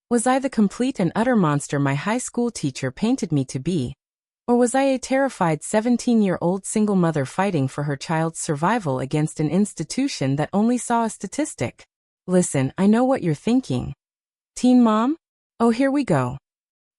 Was I the complete and utter monster my high school teacher painted me to be? Or was I a terrified 17-year-old single mother fighting for her child's survival against an institution that only saw a statistic? Listen, I know what you're thinking. Teen mom? Oh, here we go.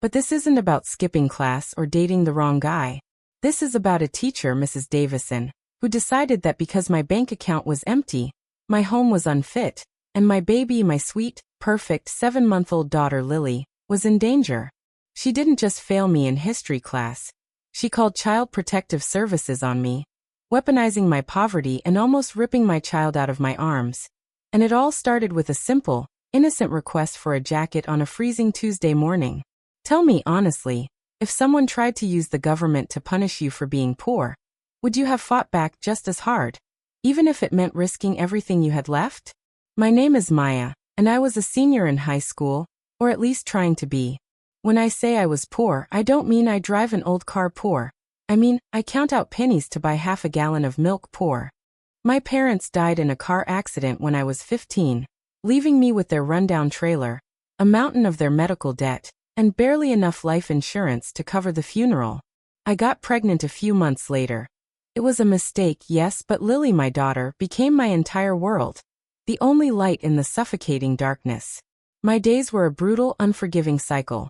But this isn't about skipping class or dating the wrong guy. This is about a teacher, Mrs. Davison, who decided that because my bank account was empty, my home was unfit, and my baby, my sweet, perfect 7-month-old daughter Lily, was in danger. She didn't just fail me in history class. She called Child Protective Services on me, weaponizing my poverty and almost ripping my child out of my arms. And it all started with a simple, innocent request for a jacket on a freezing Tuesday morning. Tell me honestly, if someone tried to use the government to punish you for being poor, would you have fought back just as hard, even if it meant risking everything you had left? My name is Maya, and I was a senior in high school, or at least trying to be. When I say I was poor, I don't mean I drive an old car poor. I mean, I count out pennies to buy half a gallon of milk poor. My parents died in a car accident when I was 15, leaving me with their rundown trailer, a mountain of their medical debt, and barely enough life insurance to cover the funeral. I got pregnant a few months later. It was a mistake, yes, but Lily, my daughter, became my entire world. The only light in the suffocating darkness. My days were a brutal, unforgiving cycle.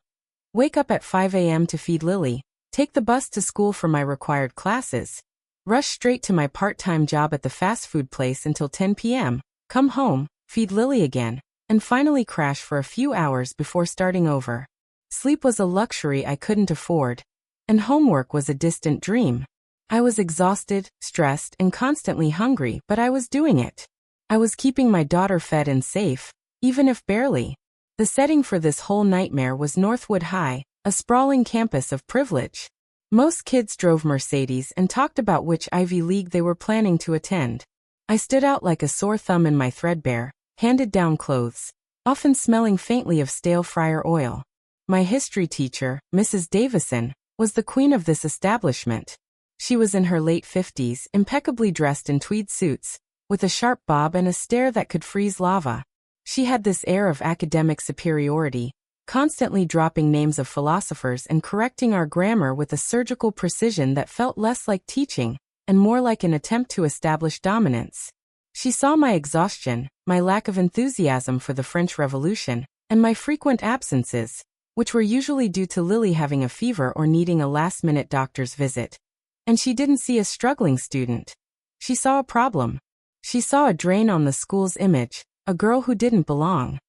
Wake up at 5 a.m. to feed Lily, take the bus to school for my required classes, rush straight to my part-time job at the fast food place until 10 p.m., come home, feed Lily again, and finally crash for a few hours before starting over. Sleep was a luxury I couldn't afford, and homework was a distant dream. I was exhausted, stressed, and constantly hungry, but I was doing it. I was keeping my daughter fed and safe, even if barely. The setting for this whole nightmare was Northwood High, a sprawling campus of privilege. Most kids drove Mercedes and talked about which Ivy League they were planning to attend. I stood out like a sore thumb in my threadbare, handed-down clothes, often smelling faintly of stale fryer oil. My history teacher, Mrs. Davison, was the queen of this establishment. She was in her late 50s, impeccably dressed in tweed suits, with a sharp bob and a stare that could freeze lava. She had this air of academic superiority, constantly dropping names of philosophers and correcting our grammar with a surgical precision that felt less like teaching and more like an attempt to establish dominance. She saw my exhaustion, my lack of enthusiasm for the French Revolution, and my frequent absences, which were usually due to Lily having a fever or needing a last-minute doctor's visit. And she didn't see a struggling student. She saw a problem. She saw a drain on the school's image, a girl who didn't belong.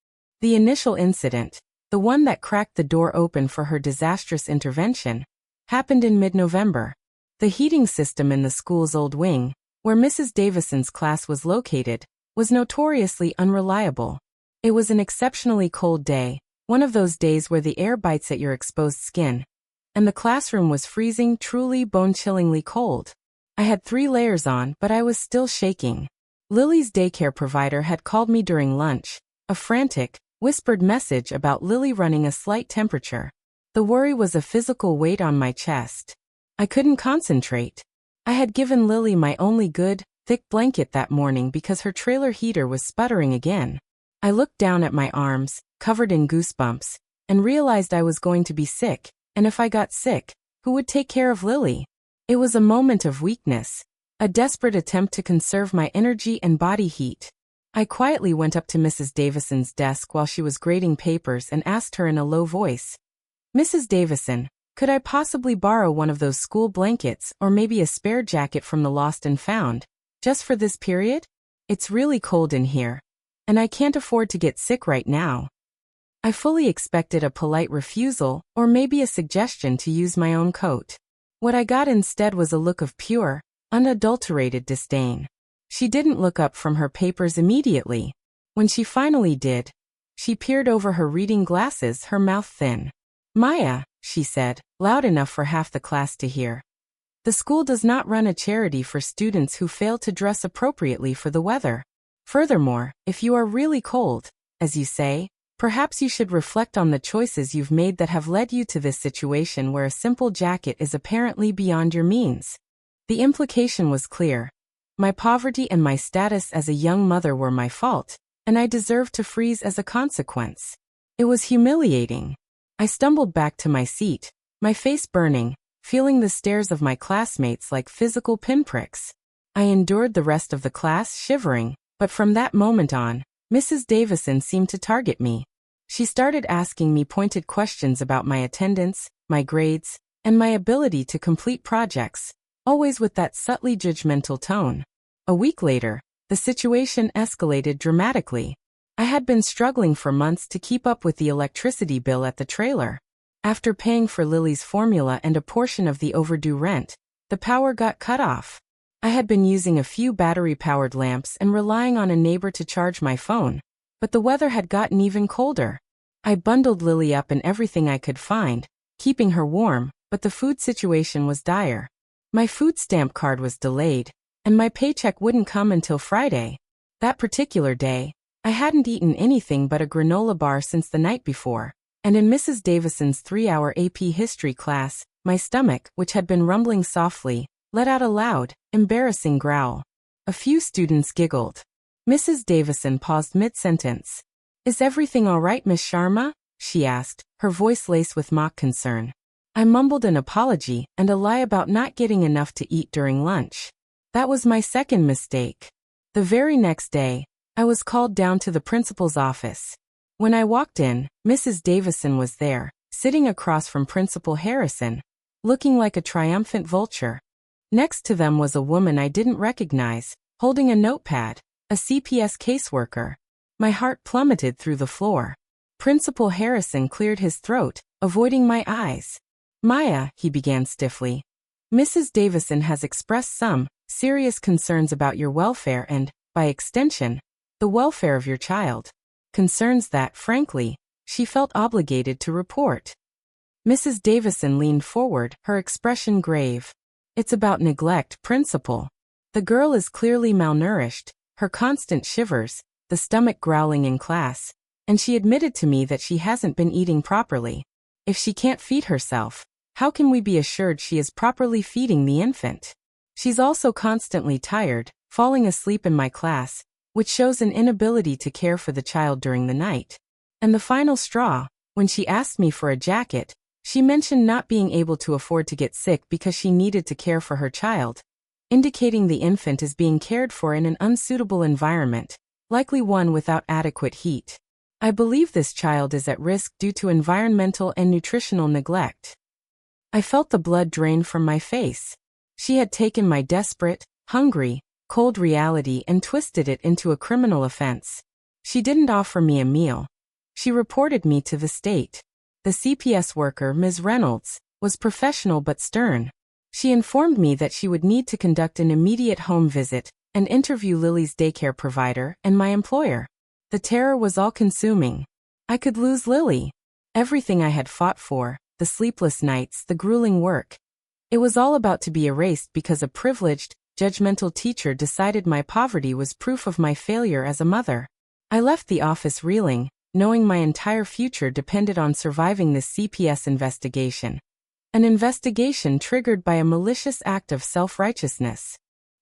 The initial incident, the one that cracked the door open for her disastrous intervention, happened in mid-November. The heating system in the school's old wing, where Mrs. Davison's class was located, was notoriously unreliable. It was an exceptionally cold day, one of those days where the air bites at your exposed skin. And the classroom was freezing, truly bone-chillingly cold. I had 3 layers on, but I was still shaking. Lily's daycare provider had called me during lunch, a frantic, whispered message about Lily running a slight temperature. The worry was a physical weight on my chest. I couldn't concentrate. I had given Lily my only good, thick blanket that morning because her trailer heater was sputtering again. I looked down at my arms, covered in goosebumps, and realized I was going to be sick, and if I got sick, who would take care of Lily? It was a moment of weakness. A desperate attempt to conserve my energy and body heat. I quietly went up to Mrs. Davison's desk while she was grading papers and asked her in a low voice, "Mrs. Davison, could I possibly borrow one of those school blankets or maybe a spare jacket from the lost and found, just for this period? It's really cold in here, and I can't afford to get sick right now." I fully expected a polite refusal or maybe a suggestion to use my own coat. What I got instead was a look of pure, unadulterated disdain. She didn't look up from her papers immediately. When she finally did, she peered over her reading glasses, her mouth thin. "Maya," she said, loud enough for half the class to hear. "The school does not run a charity for students who fail to dress appropriately for the weather. Furthermore, if you are really cold, as you say, perhaps you should reflect on the choices you've made that have led you to this situation where a simple jacket is apparently beyond your means." The implication was clear. My poverty and my status as a young mother were my fault, and I deserved to freeze as a consequence. It was humiliating. I stumbled back to my seat, my face burning, feeling the stares of my classmates like physical pinpricks. I endured the rest of the class shivering, but from that moment on, Mrs. Davison seemed to target me. She started asking me pointed questions about my attendance, my grades, and my ability to complete projects, always with that subtly judgmental tone. A week later, the situation escalated dramatically. I had been struggling for months to keep up with the electricity bill at the trailer. After paying for Lily's formula and a portion of the overdue rent, the power got cut off. I had been using a few battery-powered lamps and relying on a neighbor to charge my phone, but the weather had gotten even colder. I bundled Lily up in everything I could find, keeping her warm, but the food situation was dire. My food stamp card was delayed, and my paycheck wouldn't come until Friday. That particular day, I hadn't eaten anything but a granola bar since the night before, and in Mrs. Davison's 3-hour AP history class, my stomach, which had been rumbling softly, let out a loud, embarrassing growl. A few students giggled. Mrs. Davison paused mid-sentence. "Is everything all right, Miss Sharma?" she asked, her voice laced with mock concern. I mumbled an apology and a lie about not getting enough to eat during lunch. That was my second mistake. The very next day, I was called down to the principal's office. When I walked in, Mrs. Davison was there, sitting across from Principal Harrison, looking like a triumphant vulture. Next to them was a woman I didn't recognize, holding a notepad, a CPS caseworker. My heart plummeted through the floor. Principal Harrison cleared his throat, avoiding my eyes. "Maya," he began stiffly, "Mrs. Davison has expressed some serious concerns about your welfare and, by extension, the welfare of your child. Concerns that, frankly, she felt obligated to report." Mrs. Davison leaned forward, her expression grave. "It's about neglect, Principal. The girl is clearly malnourished, her constant shivers, the stomach growling in class, and she admitted to me that she hasn't been eating properly. If she can't feed herself, how can we be assured she is properly feeding the infant? She's also constantly tired, falling asleep in my class, which shows an inability to care for the child during the night. And the final straw, when she asked me for a jacket, she mentioned not being able to afford to get sick because she needed to care for her child, indicating the infant is being cared for in an unsuitable environment, likely one without adequate heat. I believe this child is at risk due to environmental and nutritional neglect." I felt the blood drain from my face. She had taken my desperate, hungry, cold reality and twisted it into a criminal offense. She didn't offer me a meal. She reported me to the state. The CPS worker, Ms. Reynolds, was professional but stern. She informed me that she would need to conduct an immediate home visit and interview Lily's daycare provider and my employer. The terror was all-consuming. I could lose Lily. Everything I had fought for, the sleepless nights, the grueling work. It was all about to be erased because a privileged, judgmental teacher decided my poverty was proof of my failure as a mother. I left the office reeling, knowing my entire future depended on surviving this CPS investigation. An investigation triggered by a malicious act of self-righteousness.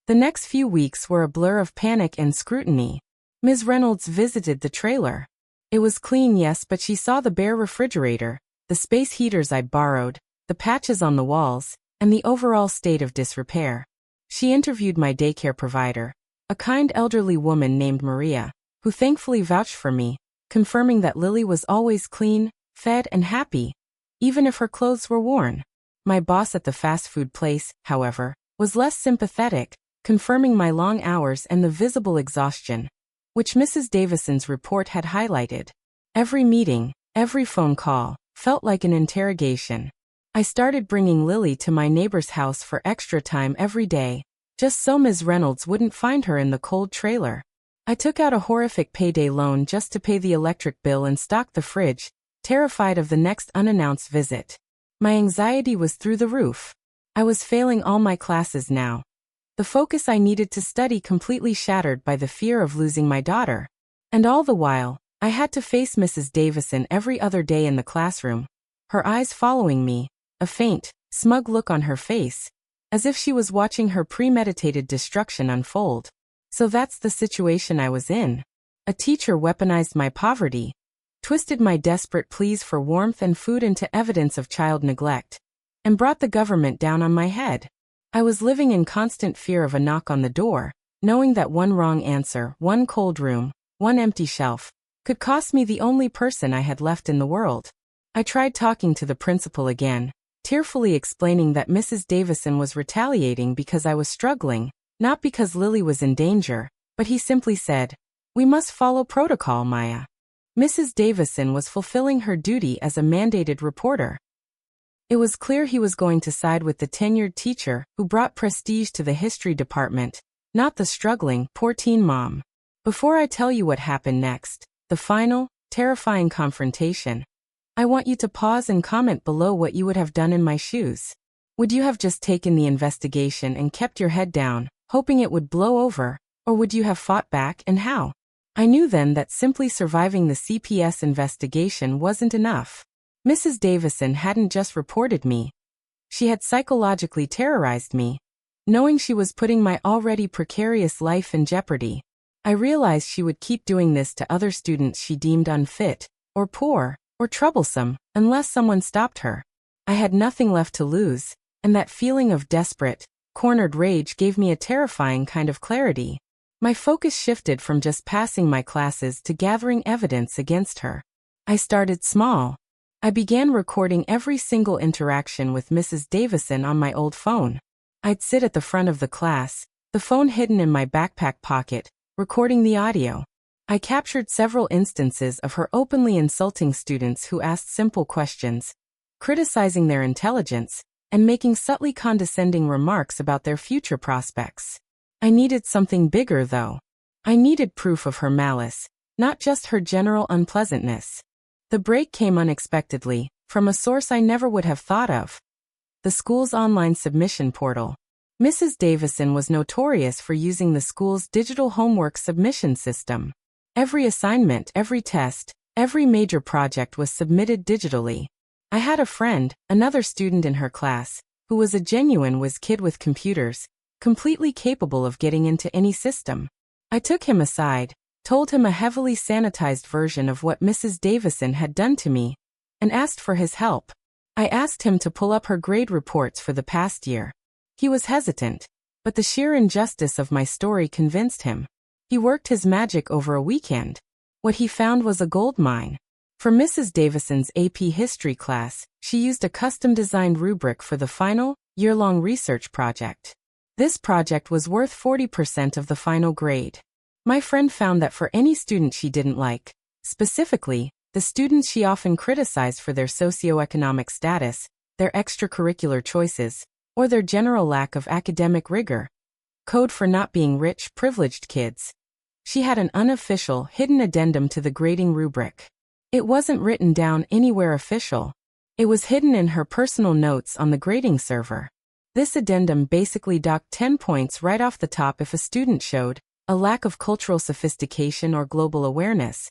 The next few weeks were a blur of panic and scrutiny. Ms. Reynolds visited the trailer. It was clean, yes, but she saw the bare refrigerator, the space heaters I'd borrowed, the patches on the walls, and the overall state of disrepair. She interviewed my daycare provider, a kind elderly woman named Maria, who thankfully vouched for me, confirming that Lily was always clean, fed, and happy, even if her clothes were worn. My boss at the fast food place, however, was less sympathetic, confirming my long hours and the visible exhaustion, which Mrs. Davison's report had highlighted. Every meeting, every phone call, felt like an interrogation. I started bringing Lily to my neighbor's house for extra time every day, just so Ms. Reynolds wouldn't find her in the cold trailer. I took out a horrific payday loan just to pay the electric bill and stocked the fridge, terrified of the next unannounced visit. My anxiety was through the roof. I was failing all my classes now. The focus I needed to study completely shattered by the fear of losing my daughter. And all the while, I had to face Mrs. Davison every other day in the classroom, her eyes following me, a faint, smug look on her face, as if she was watching her premeditated destruction unfold. So that's the situation I was in. A teacher weaponized my poverty, twisted my desperate pleas for warmth and food into evidence of child neglect, and brought the government down on my head. I was living in constant fear of a knock on the door, knowing that one wrong answer, one cold room, one empty shelf, could cost me the only person I had left in the world. I tried talking to the principal again, tearfully explaining that Mrs. Davison was retaliating because I was struggling, not because Lily was in danger, but he simply said, "We must follow protocol, Maya." Mrs. Davison was fulfilling her duty as a mandated reporter. It was clear he was going to side with the tenured teacher who brought prestige to the history department, not the struggling, poor teen mom. Before I tell you what happened next, the final, terrifying confrontation, I want you to pause and comment below what you would have done in my shoes. Would you have just taken the investigation and kept your head down, hoping it would blow over, or would you have fought back, and how? I knew then that simply surviving the CPS investigation wasn't enough. Mrs. Davison hadn't just reported me. She had psychologically terrorized me. Knowing she was putting my already precarious life in jeopardy, I realized she would keep doing this to other students she deemed unfit, or poor, or troublesome, unless someone stopped her. I had nothing left to lose, and that feeling of desperate, cornered rage gave me a terrifying kind of clarity. My focus shifted from just passing my classes to gathering evidence against her. I started small. I began recording every single interaction with Mrs. Davison on my old phone. I'd sit at the front of the class, the phone hidden in my backpack pocket, recording the audio. I captured several instances of her openly insulting students who asked simple questions, criticizing their intelligence, and making subtly condescending remarks about their future prospects. I needed something bigger, though. I needed proof of her malice, not just her general unpleasantness. The break came unexpectedly, from a source I never would have thought of: the school's online submission portal. Mrs. Davison was notorious for using the school's digital homework submission system. Every assignment, every test, every major project was submitted digitally. I had a friend, another student in her class, who was a genuine whiz kid with computers, completely capable of getting into any system. I took him aside, told him a heavily sanitized version of what Mrs. Davison had done to me, and asked for his help. I asked him to pull up her grade reports for the past year. He was hesitant, but the sheer injustice of my story convinced him. He worked his magic over a weekend. What he found was a goldmine. For Mrs. Davison's AP history class, she used a custom-designed rubric for the final, year-long research project. This project was worth 40% of the final grade. My friend found that for any student she didn't like, specifically, the students she often criticized for their socioeconomic status, their extracurricular choices, or their general lack of academic rigor, code for not being rich, privileged kids, she had an unofficial, hidden addendum to the grading rubric. It wasn't written down anywhere official. It was hidden in her personal notes on the grading server. This addendum basically docked 10 points right off the top if a student showed a lack of cultural sophistication or global awareness,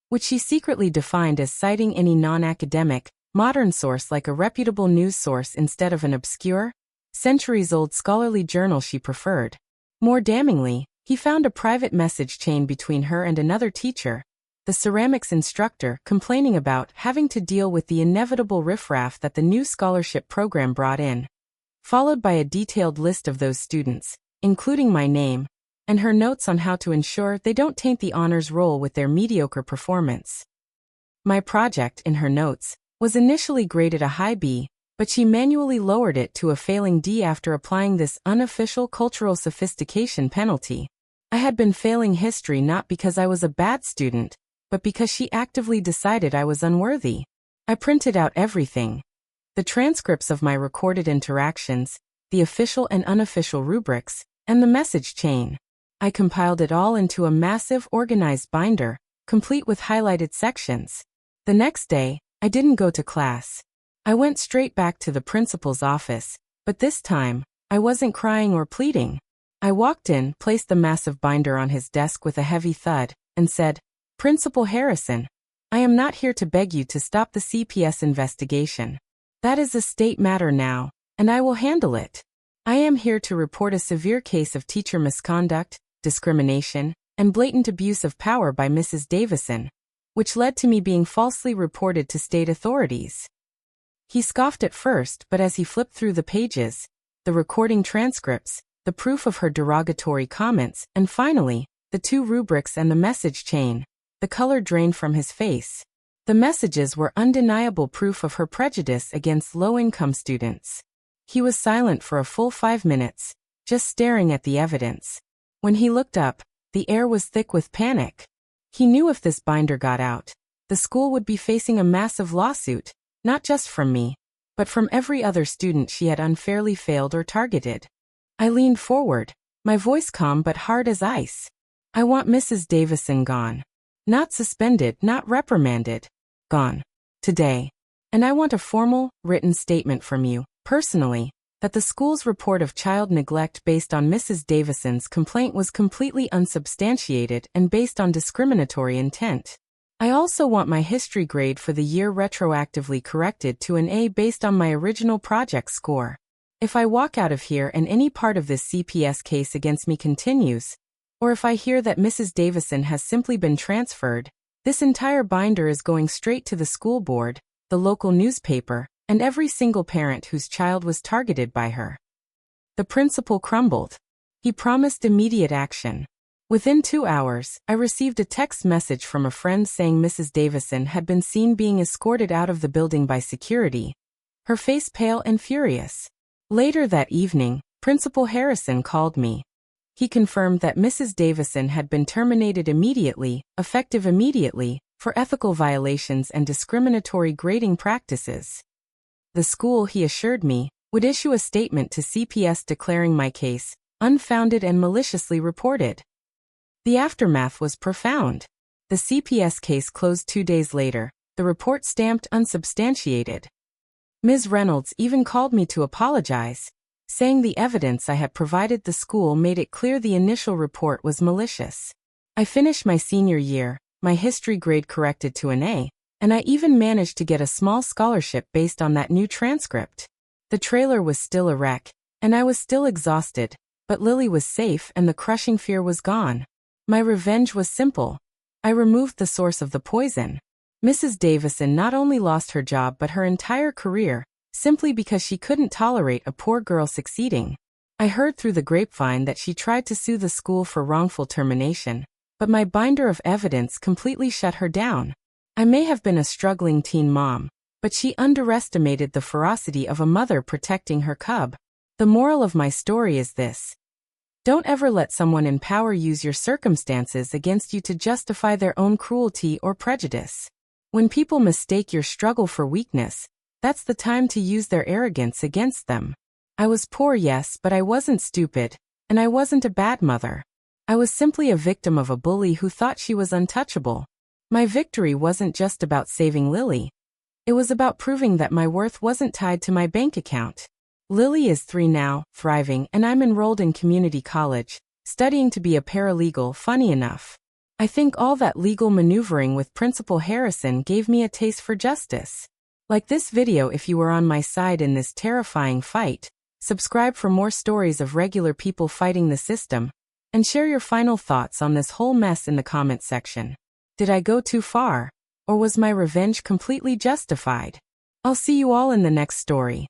which she secretly defined as citing any non-academic, modern source like a reputable news source instead of an obscure, centuries-old scholarly journal she preferred. More damningly, he found a private message chain between her and another teacher, the ceramics instructor, complaining about having to deal with the inevitable riffraff that the new scholarship program brought in, followed by a detailed list of those students, including my name, and her notes on how to ensure they don't taint the honors roll with their mediocre performance. My project, in her notes, was initially graded a high B, but she manually lowered it to a failing D after applying this unofficial cultural sophistication penalty. I had been failing history not because I was a bad student, but because she actively decided I was unworthy. I printed out everything: the transcripts of my recorded interactions, the official and unofficial rubrics, and the message chain. I compiled it all into a massive, organized binder, complete with highlighted sections. The next day, I didn't go to class. I went straight back to the principal's office, but this time, I wasn't crying or pleading. I walked in, placed the massive binder on his desk with a heavy thud, and said, "Principal Harrison, I am not here to beg you to stop the CPS investigation. That is a state matter now, and I will handle it. I am here to report a severe case of teacher misconduct, discrimination, and blatant abuse of power by Mrs. Davison. which led to me being falsely reported to state authorities. He scoffed at first, but as he flipped through the pages, the recording transcripts, the proof of her derogatory comments, and finally, the 2 rubrics and the message chain, the color drained from his face. The messages were undeniable proof of her prejudice against low-income students. He was silent for a full 5 minutes, just staring at the evidence. When he looked up, the air was thick with panic. He knew if this binder got out, the school would be facing a massive lawsuit, not just from me, but from every other student she had unfairly failed or targeted. I leaned forward, my voice calm but hard as ice. I want Mrs. Davison gone. Not suspended, not reprimanded. Gone. Today. And I want a formal, written statement from you, personally, that the school's report of child neglect based on Mrs. Davison's complaint was completely unsubstantiated and based on discriminatory intent. I also want my history grade for the year retroactively corrected to an A based on my original project score. If I walk out of here and any part of this CPS case against me continues, or if I hear that Mrs. Davison has simply been transferred, this entire binder is going straight to the school board, the local newspaper, and every single parent whose child was targeted by her. The principal crumbled. He promised immediate action. Within 2 hours, I received a text message from a friend saying Mrs. Davison had been seen being escorted out of the building by security, her face pale and furious. Later that evening, Principal Harrison called me. He confirmed that Mrs. Davison had been terminated immediately, effective immediately, for ethical violations and discriminatory grading practices. The school, he assured me, would issue a statement to CPS declaring my case unfounded and maliciously reported. The aftermath was profound. The CPS case closed 2 days later, the report stamped unsubstantiated. Ms. Reynolds even called me to apologize, saying the evidence I had provided the school made it clear the initial report was malicious. I finished my senior year, my history grade corrected to an A, and I even managed to get a small scholarship based on that new transcript. The trailer was still a wreck, and I was still exhausted, but Lily was safe and the crushing fear was gone. My revenge was simple. I removed the source of the poison. Mrs. Davison not only lost her job but her entire career, simply because she couldn't tolerate a poor girl succeeding. I heard through the grapevine that she tried to sue the school for wrongful termination, but my binder of evidence completely shut her down. I may have been a struggling teen mom, but she underestimated the ferocity of a mother protecting her cub. The moral of my story is this: don't ever let someone in power use your circumstances against you to justify their own cruelty or prejudice. When people mistake your struggle for weakness, that's the time to use their arrogance against them. I was poor, yes, but I wasn't stupid, and I wasn't a bad mother. I was simply a victim of a bully who thought she was untouchable. My victory wasn't just about saving Lily. It was about proving that my worth wasn't tied to my bank account. Lily is 3 now, thriving, and I'm enrolled in community college, studying to be a paralegal. Funny enough, I think all that legal maneuvering with Principal Harrison gave me a taste for justice. Like this video if you were on my side in this terrifying fight. Subscribe for more stories of regular people fighting the system, and share your final thoughts on this whole mess in the comments section. Did I go too far? Or was my revenge completely justified? I'll see you all in the next story.